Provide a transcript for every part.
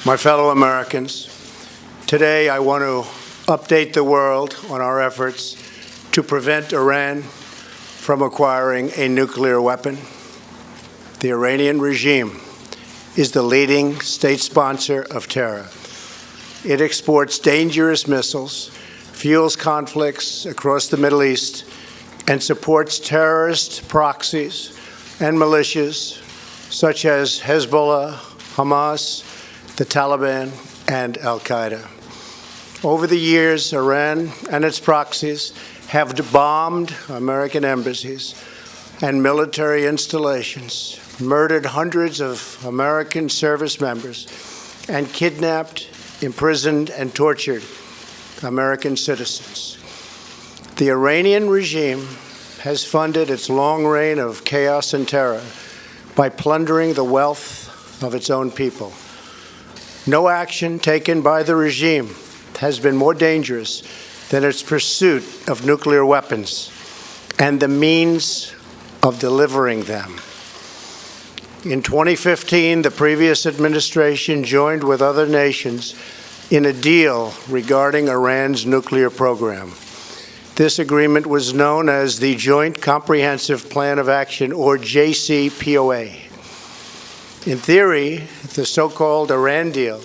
My fellow Americans, today I want to update the world on our efforts to prevent Iran from acquiring a nuclear weapon. The Iranian regime is the leading state sponsor of terror. It exports dangerous missiles, fuels conflicts across the Middle East, and supports terrorist proxies and militias such as Hezbollah, Hamas, the Taliban, and Al-Qaeda. Over the years, Iran and its proxies have bombed American embassies and military installations, murdered hundreds of American service members, and kidnapped, imprisoned, and tortured American citizens. The Iranian regime has funded its long reign of chaos and terror by plundering the wealth of its own people. No action taken by the regime has been more dangerous than its pursuit of nuclear weapons and the means of delivering them. In 2015, the previous administration joined with other nations in a deal regarding Iran's nuclear program. This agreement was known as the Joint Comprehensive Plan of Action, or JCPOA. In theory, the so-called Iran deal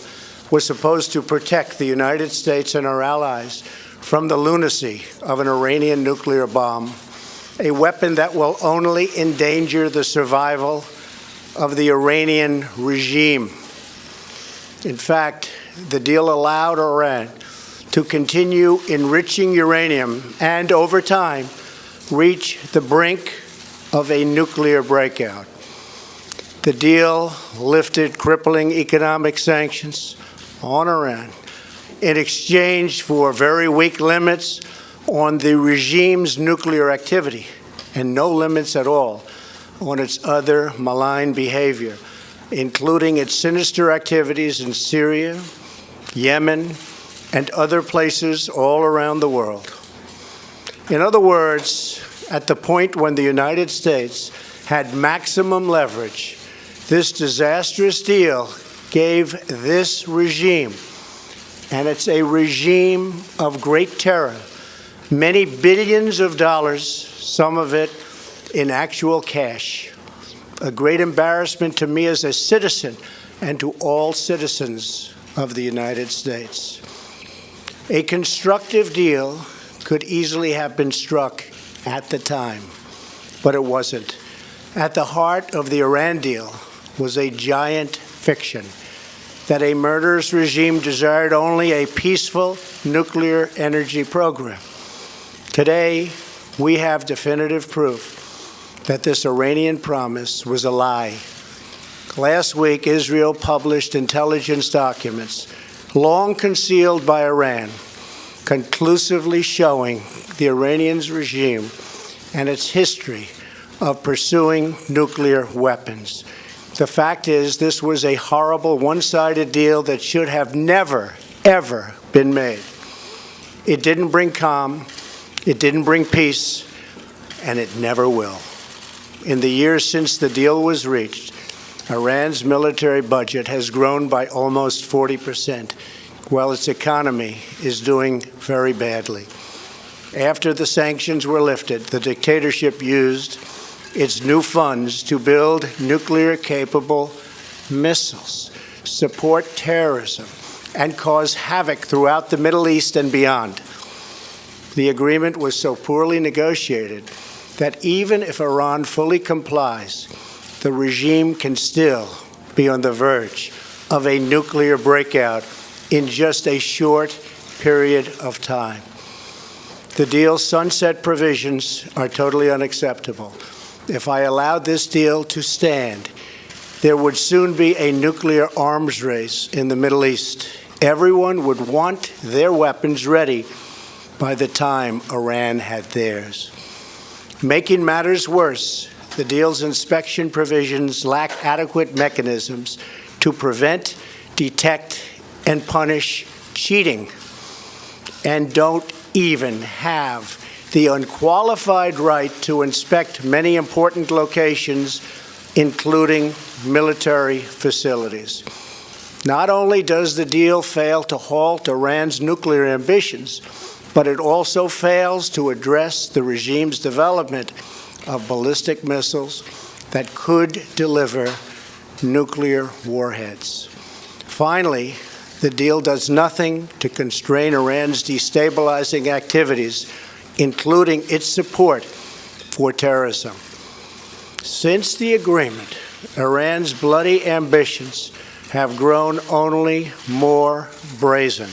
was supposed to protect the United States and our allies from the lunacy of an Iranian nuclear bomb, a weapon that will only endanger the survival of the Iranian regime. In fact, the deal allowed Iran to continue enriching uranium and, over time, reach the brink of a nuclear breakout. The deal lifted crippling economic sanctions on Iran in exchange for very weak limits on the regime's nuclear activity and no limits at all on its other malign behavior, including its sinister activities in Syria, Yemen, and other places all around the world. In other words, at the point when the United States had maximum leverage, this disastrous deal gave this regime, and it's a regime of great terror, many billions of dollars, some of it in actual cash. A great embarrassment to me as a citizen and to all citizens of the United States. A constructive deal could easily have been struck at the time, but it wasn't. At the heart of the Iran deal was a giant fiction that a murderous regime desired only a peaceful nuclear energy program. Today, we have definitive proof that this Iranian promise was a lie. Last week, Israel published intelligence documents long concealed by Iran, conclusively showing the Iranian regime and its history of pursuing nuclear weapons. The fact is, this was a horrible one-sided deal that should have never, ever been made. It didn't bring calm, it didn't bring peace, and it never will. In the years since the deal was reached, Iran's military budget has grown by almost 40%, while its economy is doing very badly. After the sanctions were lifted, the dictatorship used its new funds to build nuclear-capable missiles, support terrorism, and cause havoc throughout the Middle East and beyond. The agreement was so poorly negotiated that even if Iran fully complies, the regime can still be on the verge of a nuclear breakout in just a short period of time. The deal's sunset provisions are totally unacceptable. If I allowed this deal to stand, there would soon be a nuclear arms race in the Middle East. Everyone would want their weapons ready by the time Iran had theirs. Making matters worse, the deal's inspection provisions lack adequate mechanisms to prevent, detect, and punish cheating, and don't even have the unqualified right to inspect many important locations, including military facilities. Not only does the deal fail to halt Iran's nuclear ambitions, but it also fails to address the regime's development of ballistic missiles that could deliver nuclear warheads. Finally, the deal does nothing to constrain Iran's destabilizing activities, including its support for terrorism. Since the agreement, Iran's bloody ambitions have grown only more brazen.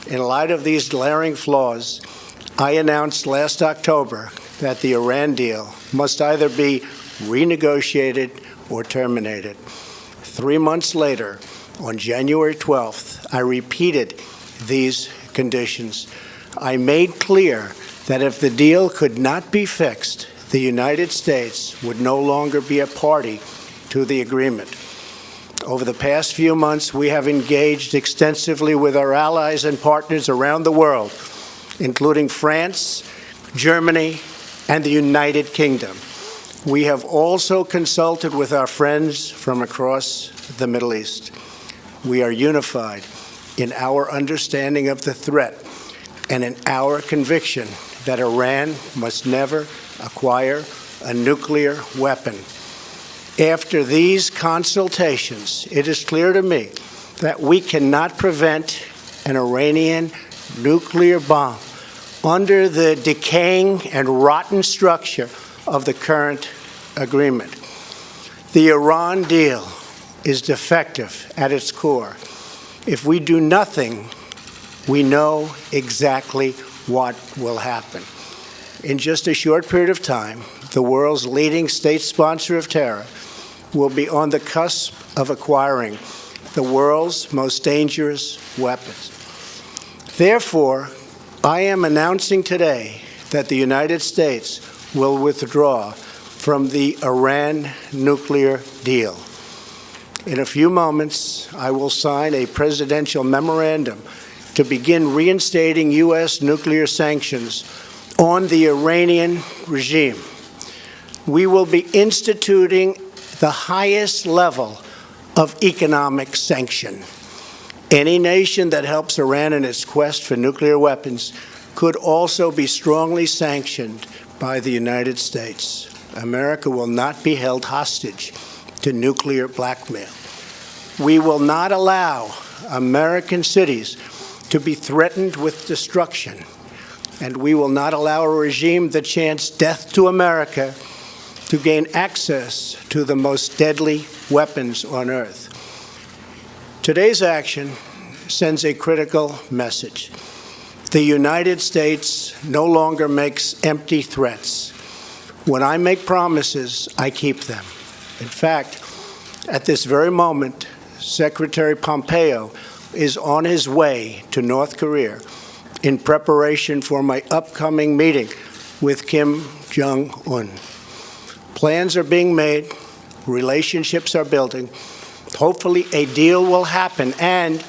In light of these glaring flaws, I announced last October that the Iran deal must either be renegotiated or terminated. 3 months later, on January 12th, I repeated these conditions. I made clear that if the deal could not be fixed, the United States would no longer be a party to the agreement. Over the past few months, we have engaged extensively with our allies and partners around the world, including France, Germany, and the United Kingdom. We have also consulted with our friends from across the Middle East. We are unified in our understanding of the threat and in our conviction that Iran must never acquire a nuclear weapon. After these consultations, it is clear to me that we cannot prevent an Iranian nuclear bomb under the decaying and rotten structure of the current agreement. The Iran deal is defective at its core. If we do nothing, we know exactly what will happen. In just a short period of time, the world's leading state sponsor of terror will be on the cusp of acquiring the world's most dangerous weapons. Therefore, I am announcing today that the United States will withdraw from the Iran nuclear deal. In a few moments, I will sign a presidential memorandum to begin reinstating U.S. nuclear sanctions on the Iranian regime. We will be instituting the highest level of economic sanction. Any nation that helps Iran in its quest for nuclear weapons could also be strongly sanctioned by the United States. America will not be held hostage to nuclear blackmail. We will not allow American cities to be threatened with destruction, and we will not allow a regime that chants death to America to gain access to the most deadly weapons on earth. Today's action sends a critical message. The United States no longer makes empty threats. When I make promises, I keep them. In fact, at this very moment, Secretary Pompeo is on his way to North Korea in preparation for my upcoming meeting with Kim Jong-un. Plans are being made, relationships are building. Hopefully a deal will happen, and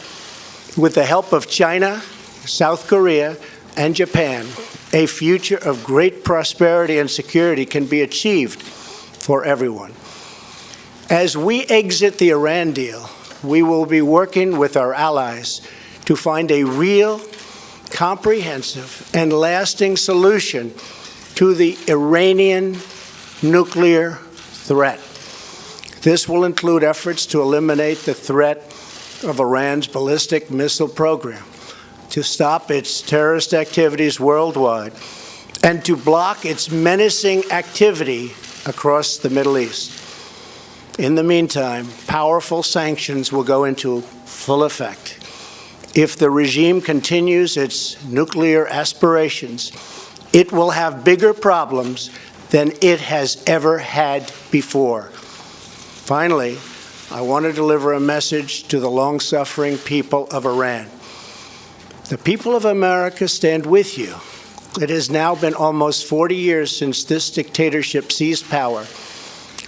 with the help of China, South Korea, and Japan, a future of great prosperity and security can be achieved for everyone. As we exit the Iran deal, we will be working with our allies to find a real, comprehensive, and lasting solution to the Iranian nuclear threat. This will include efforts to eliminate the threat of Iran's ballistic missile program, to stop its terrorist activities worldwide, and to block its menacing activity across the Middle East. In the meantime, powerful sanctions will go into full effect. If the regime continues its nuclear aspirations, it will have bigger problems than it has ever had before. Finally, I want to deliver a message to the long-suffering people of Iran. The people of America stand with you. It has now been almost 40 years since this dictatorship seized power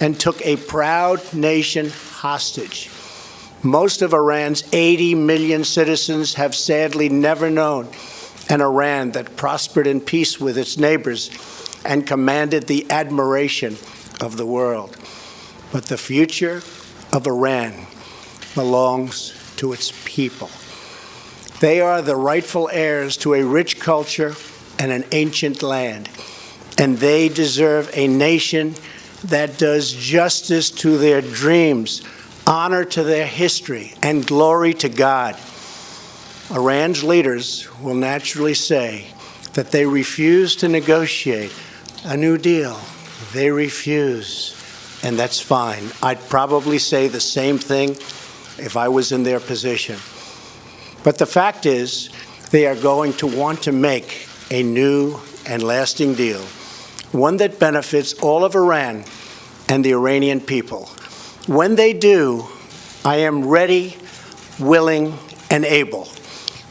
and took a proud nation hostage. Most of Iran's 80 million citizens have sadly never known an Iran that prospered in peace with its neighbors and commanded the admiration of the world. But the future of Iran belongs to its people. They are the rightful heirs to a rich culture and an ancient land, and they deserve a nation that does justice to their dreams, honor to their history, and glory to God. Iran's leaders will naturally say that they refuse to negotiate a new deal. They refuse, and that's fine. I'd probably say the same thing if I was in their position. But the fact is, they are going to want to make a new and lasting deal, one that benefits all of Iran and the Iranian people. When they do, I am ready, willing, and able.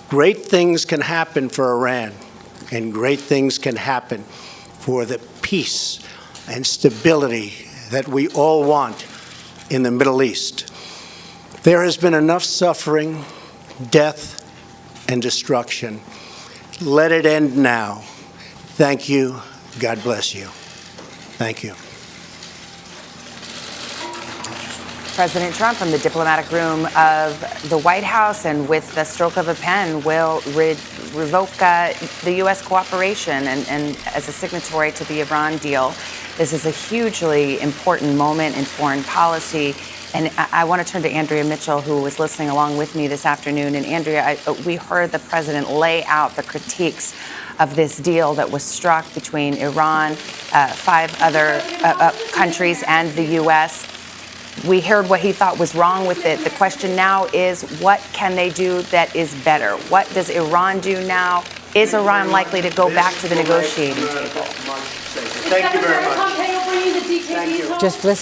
Great things can happen for Iran, and great things can happen for the peace and stability that we all want in the Middle East. There has been enough suffering, death, and destruction. Let it end now. Thank you. God bless you. Thank you. President Trump from the diplomatic room of the White House, and with the stroke of a pen will revoke the U.S. cooperation and as a signatory to the Iran deal. This is a hugely important moment in foreign policy. And I want to turn to Andrea Mitchell, who was listening along with me this afternoon. And Andrea, we heard the president lay out the critiques of this deal that was struck between Iran, 5 other countries, and the U.S. We heard what he thought was wrong with it. The question now is, what can they do that is better? What does Iran do now? Is Iran likely to go back to the negotiating table? Thank you very much. Just listen.